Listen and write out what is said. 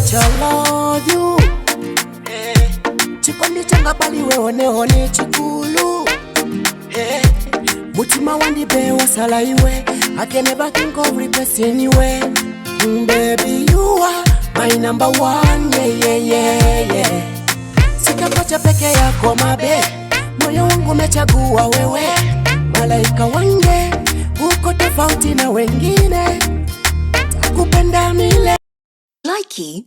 much I love you. Chikondi changa bali weone chikulu. Mutima wandi be wasala iwe. I can never think of replacing you. Baby, you are my number one, yeah. Sikapacha peke yako mabe, moyo wangu umechagua wewe. Malaika wange, uko tofauti na wengine, takupenda milele. Likey